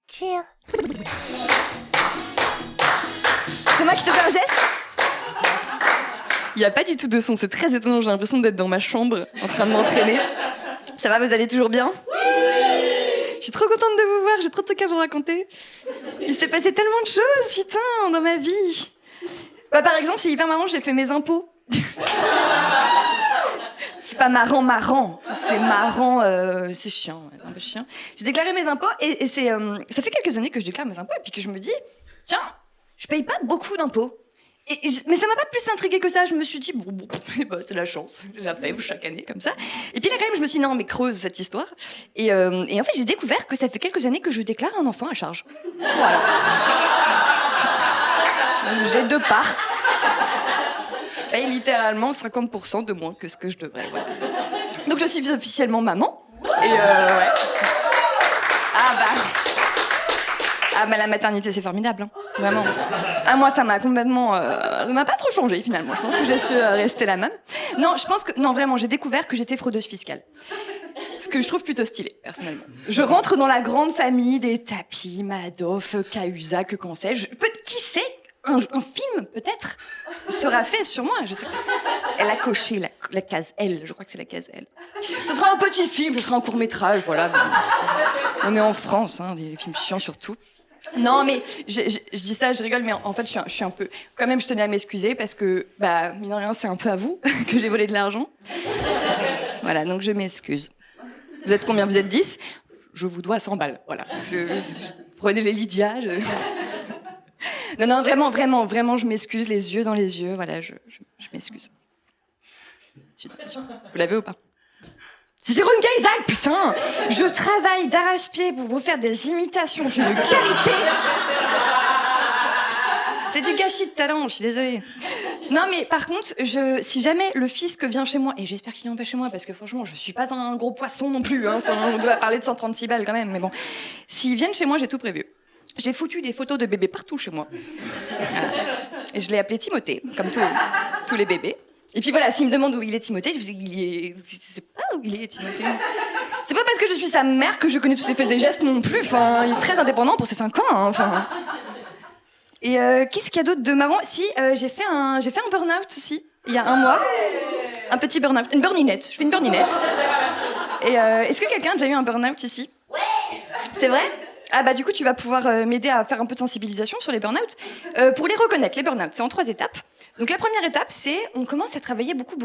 Cheers. C'est moi qui te fais un geste ? Il n'y a pas du tout de son, c'est très étonnant, j'ai l'impression d'être dans ma chambre en train de m'entraîner. Ça va, vous allez toujours bien ? Je suis trop contente de vous voir, j'ai trop de trucs à vous raconter. Il s'est passé tellement de choses, putain, dans ma vie. Bah, par exemple, c'est hyper marrant, j'ai fait mes impôts. C'est pas marrant, c'est marrant, c'est chiant, un peu chiant. J'ai déclaré mes impôts et c'est, ça fait quelques années que je déclare mes impôts et puis que je me dis, tiens, je paye pas beaucoup d'impôts. Mais ça m'a pas plus intriguée que ça, je me suis dit, bon, bah, c'est la chance, je la fais chaque année comme ça. Et puis là quand même, je me suis dit, non mais creuse cette histoire. Et en fait, j'ai découvert que ça fait quelques années que je déclare un enfant à charge. Voilà. Donc, j'ai 2 parts. Je paye littéralement 50% de moins que ce que je devrais. Voilà. Donc je suis officiellement maman. Et ouais. Ah bah la maternité c'est formidable, hein. Vraiment. Ah moi ça m'a complètement, ça m'a pas trop changé finalement. Je pense que j'ai su rester la même. Non, je pense que non vraiment j'ai découvert que j'étais fraudeuse fiscale. Ce que je trouve plutôt stylé personnellement. Je rentre dans la grande famille des Tapi, Madoff, Cahuzac, que sais je. Qui sait un film peut-être sera fait sur moi. Je sais. Elle a coché la case L. Je crois que c'est la case L. Ce sera un petit film, ce sera un court métrage, voilà. On est en France, hein, des films chiants surtout. Non, mais je dis ça, je rigole, mais en fait, je suis un peu... Quand même, je tenais à m'excuser parce que, bah, mine de rien, c'est un peu à vous que j'ai volé de l'argent. Voilà, donc je m'excuse. Vous êtes combien ? Vous êtes 10 ? Je vous dois 100 balles, voilà. Prenez les Lydia. Non, vraiment, je m'excuse, les yeux dans les yeux, voilà, je m'excuse. Vous l'avez ou pas ? C'est Jérôme Cahuzac, putain! Je travaille d'arrache-pied pour vous faire des imitations d'une qualité. C'est du gâchis de talent, je suis désolée. Non, mais par contre, si jamais le fisc vient chez moi, et j'espère qu'il vient pas chez moi, parce que franchement, je suis pas un gros poisson non plus, hein. Enfin, on doit parler de 136 balles quand même, mais bon. S'ils viennent chez moi, j'ai tout prévu. J'ai foutu des photos de bébés partout chez moi. Voilà. Et je l'ai appelé Timothée, comme tous les bébés. Et puis voilà, s'il me demande où il est Timothée, je dis je sais pas où il est Timothée. C'est pas parce que je suis sa mère que je connais tous ses faits et gestes non plus. Enfin, il est très indépendant pour ses 5 ans. Hein, enfin. Et qu'est-ce qu'il y a d'autre de marrant ? Si, j'ai fait un burn-out aussi, il y a 1 mois. Un petit burn-out, une burninette. Je fais une burninette. Et est-ce que quelqu'un a déjà eu un burn-out ici ? Ouais. C'est vrai ? Ah bah du coup, tu vas pouvoir m'aider à faire un peu de sensibilisation sur les burn-out. Pour les reconnaître, les burn-out, c'est en 3 étapes. Donc la première étape, c'est on commence à travailler beaucoup.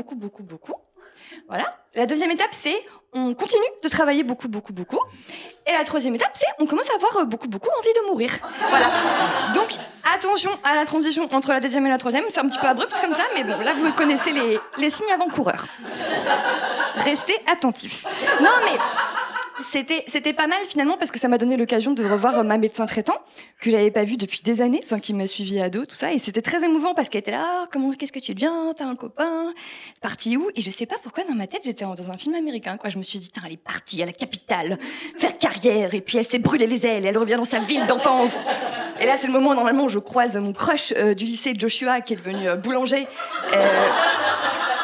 Voilà. La deuxième étape, c'est on continue de travailler beaucoup. Et la troisième étape, c'est on commence à avoir beaucoup envie de mourir. Voilà. Donc attention à la transition entre la deuxième et la troisième. C'est un petit peu abrupt comme ça, mais bon, là vous connaissez les signes avant-coureurs. Restez attentifs. Non mais... C'était pas mal finalement parce que ça m'a donné l'occasion de revoir ma médecin traitant que j'avais pas vue depuis des années, enfin qui m'a suivi ado, tout ça, et c'était très émouvant parce qu'elle était là, qu'est-ce que tu deviens, t'as un copain, parti où ? Et je sais pas pourquoi dans ma tête j'étais dans un film américain, quoi. Je me suis dit, elle est partie à la capitale faire carrière et puis elle s'est brûlé les ailes, elle revient dans sa ville d'enfance. Et là c'est le moment où normalement je croise mon crush du lycée Joshua qui est devenu boulanger.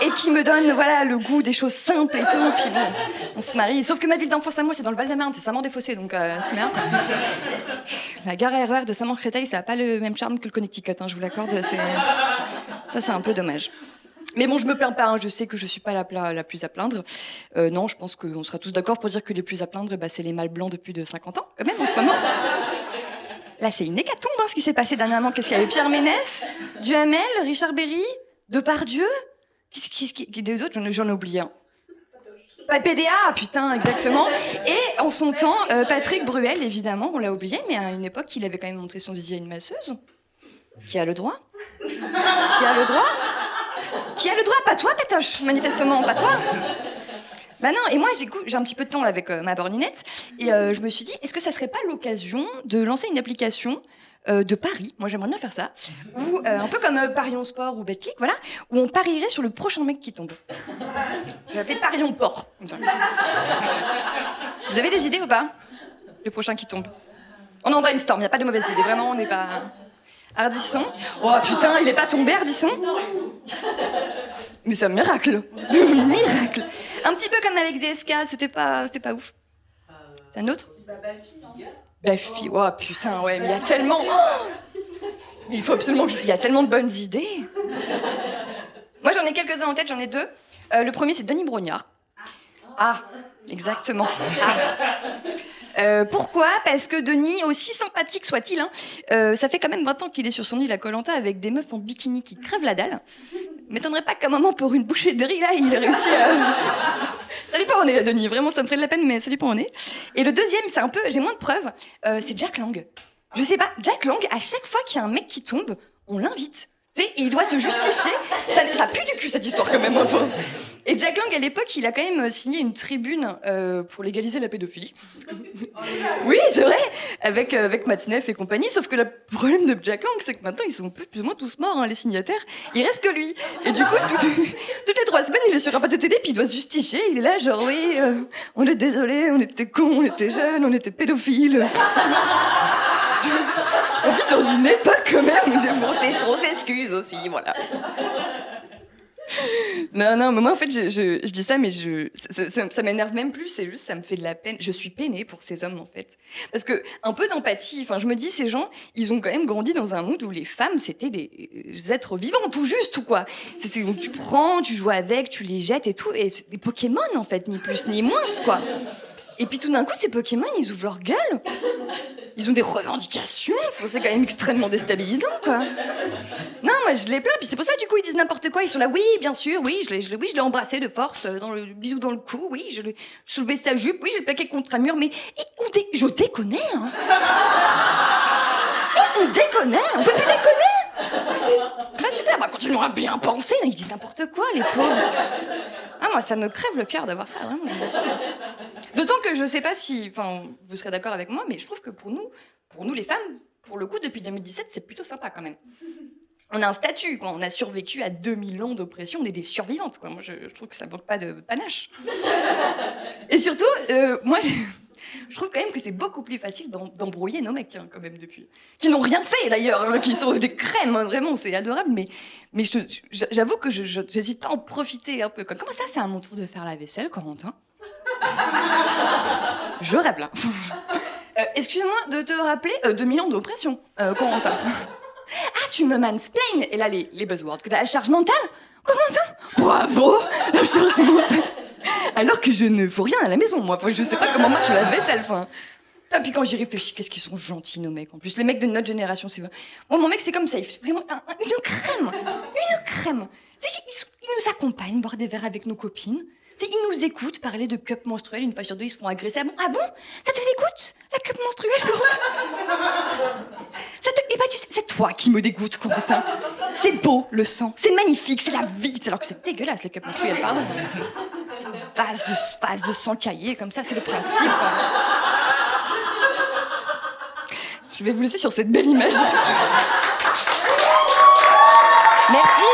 Et qui me donne, voilà, le goût des choses simples et tout, puis bon, on se marie. Sauf que ma ville d'enfance à moi, c'est dans le Val-de-Marne, c'est Saint-Maur-des-Fossés, donc c'est merde, quoi. La gare RER de Saint-Maur-Créteil, ça n'a pas le même charme que le Connecticut, hein, je vous l'accorde, ça c'est un peu dommage. Mais bon, je me plains pas, hein, je sais que je suis pas la plus à plaindre. Non, je pense qu'on sera tous d'accord pour dire que les plus à plaindre, bah, c'est les mâles blancs de plus de 50 ans, quand même, en ce moment. Là, c'est une hécatombe, hein, ce qui s'est passé dernièrement. Qu'est-ce qu'il y a eu ? Pierre Ménès, Duhamel, Richard Berry, Depardieu. Qu'est-ce qui d'autre ? J'en ai oublié un. PDA, putain, exactement. Et en son temps, Patrick Bruel, évidemment, on l'a oublié, mais à une époque, il avait quand même montré son zizi à une masseuse. Qui a le droit ? Qui a le droit ? Qui a le droit ? Pas toi, Pétoche, manifestement, pas toi. Bah non, et moi, j'ai un petit peu de temps là, avec ma borninette, et je me suis dit, est-ce que ça serait pas l'occasion de lancer une application de paris, moi j'aimerais bien faire ça, où, un peu comme Parions Sport ou Betclic, voilà, où on parierait sur le prochain mec qui tombe. Je vais l'appeler Parions Port. Vous avez des idées ou pas ? Le prochain qui tombe. On en brainstorm, il n'y a pas de mauvaises idées, vraiment, on n'est pas... Ardisson. Oh putain, il est pas tombé, Ardisson ? Mais c'est un miracle. Miracle. Un petit peu comme avec DSK, c'était pas ouf. T'as un autre? Baffy, oh putain, ouais, mais il y a tellement... il faut absolument il y a tellement de bonnes idées. Moi, j'en ai quelques-uns en tête, j'en ai deux. Le premier, c'est Denis Brognard. Ah, exactement. Ah. Pourquoi? Parce que Denis, aussi sympathique soit-il, ça fait quand même 20 ans qu'il est sur son île à Koh Lanta avec des meufs en bikini qui crèvent la dalle. M'étonnerait pas qu'à un moment, pour une bouchée de riz, là, il ait réussi à... Ça dépend où on est, Denis. Vraiment, ça me ferait de la peine, mais ça dépend où on est. Et le deuxième, c'est un peu... J'ai moins de preuves. C'est Jack Lang. Je sais pas, Jack Lang, à chaque fois qu'il y a un mec qui tombe, on l'invite. Tu sais, il doit se justifier. Ça pue du cul, cette histoire, quand même, un peu. Et Jack Lang, à l'époque, il a quand même signé une tribune pour légaliser la pédophilie. Oui, c'est vrai, avec Matzneff et compagnie. Sauf que le problème de Jack Lang, c'est que maintenant, ils sont plus ou moins tous morts, les signataires. Il reste que lui. Et du coup, toutes les 3 semaines, il est sur un plateau de télé, puis il doit se justifier. Il est là, genre, oui, on est désolé, on était cons, on était jeunes, on était pédophiles. On vit dans une époque, quand même. Bon, on s'excuse aussi, voilà. Non, mais moi, en fait, je dis ça, mais ça m'énerve même plus, c'est juste, ça me fait de la peine. Je suis peinée pour ces hommes, en fait. Parce que, un peu d'empathie, enfin, je me dis, ces gens, ils ont quand même grandi dans un monde où les femmes, c'était des êtres vivants, tout juste, ou quoi. Donc, tu prends, tu joues avec, tu les jettes et tout, et c'est des Pokémon, en fait, ni plus ni moins, quoi. Et puis, tout d'un coup, ces Pokémon, ils ouvrent leur gueule. Ils ont des revendications, c'est quand même extrêmement déstabilisant, quoi. Non, moi je les plains, puis c'est pour ça du coup ils disent n'importe quoi, ils sont là, oui, bien sûr, oui, je l'ai embrassé de force, dans le bisou dans le cou, oui, je l'ai soulevé sa jupe, oui, je l'ai plaqué contre un mur, mais je déconnais, hein. On déconnait, on peut plus déconner. Bah super, bah continuons à bien penser, ils disent n'importe quoi, les pauvres. Ah, moi ça me crève le cœur d'avoir ça, vraiment, je vous assure. D'autant que je sais pas si, enfin, vous serez d'accord avec moi, mais je trouve que pour nous les femmes, pour le coup, depuis 2017, c'est plutôt sympa quand même. On a un statut, quoi. On a survécu à 2000 ans d'oppression, on est des survivantes, quoi. Moi, je trouve que ça manque pas de panache. Et surtout, moi, je trouve quand même que c'est beaucoup plus facile d'embrouiller nos mecs, quand même, depuis. Qui n'ont rien fait, d'ailleurs, qui sont des crèmes, vraiment, c'est adorable, mais j'avoue que j'hésite pas à en profiter un peu, quoi. Comment ça, c'est à mon tour de faire la vaisselle, Corentin? Je rêve, là. Excuse-moi de te rappeler 2000 ans d'oppression, Corentin. Ah, tu me mansplain. Et là, les buzzwords. Que t'as la charge mentale, Corentin? Bravo, la charge mentale. Alors que je ne fous rien à la maison, moi. Enfin, je sais pas comment moi tu la vaisselle, enfin. Ah, puis quand j'y réfléchis, qu'est-ce qu'ils sont gentils, nos mecs. En plus, les mecs de notre génération, c'est... Moi, mon mec, c'est comme ça. Il fait vraiment une crème. Une crème. Il nous accompagne, boire des verres avec nos copines. Ils nous écoutent parler de cup menstruelle, une fois sur 2, ils se font agresser. Ah bon? Ça te dégoûte, la cup menstruelle, Eh ben, tu sais, c'est toi qui me dégoûte, Corentin. C'est beau, le sang. C'est magnifique, c'est la vie. Alors que c'est dégueulasse, les cups menstruelles, pardon. C'est une vase de sang caillé, comme ça, c'est le principe. Je vais vous laisser sur cette belle image. Merci.